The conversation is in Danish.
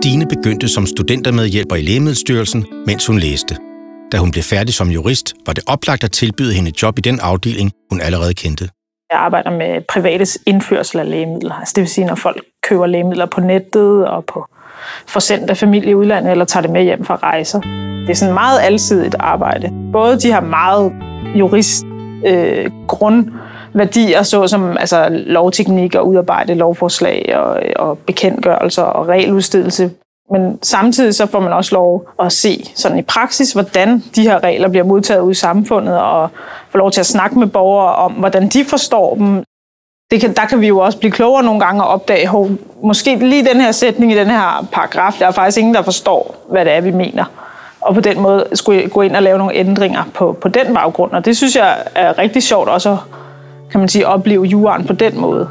Stine begyndte som studentermedhjælper i Lægemiddelstyrelsen, mens hun læste. Da hun blev færdig som jurist, var det oplagt at tilbyde hende et job i den afdeling, hun allerede kendte. Jeg arbejder med privates indførsel af lægemidler. Altså det vil sige, når folk køber lægemidler på nettet og på forsendt af familie i udlandet, eller tager det med hjem fra rejser. Det er sådan meget alsidigt arbejde. Både de har meget grundværdier, såsom altså lovteknik og udarbejde lovforslag og bekendtgørelser og regeludstedelse. Men samtidig så får man også lov at se sådan i praksis, hvordan de her regler bliver modtaget ude i samfundet, og få lov til at snakke med borgere om, hvordan de forstår dem. Der kan vi jo også blive klogere nogle gange og opdage, at måske lige den her sætning i den her paragraf, der er faktisk ingen, der forstår, hvad det er, vi mener. Og på den måde skulle jeg gå ind og lave nogle ændringer på den baggrund. Og det synes jeg er rigtig sjovt også at, kan man sige, opleve juraen på den måde.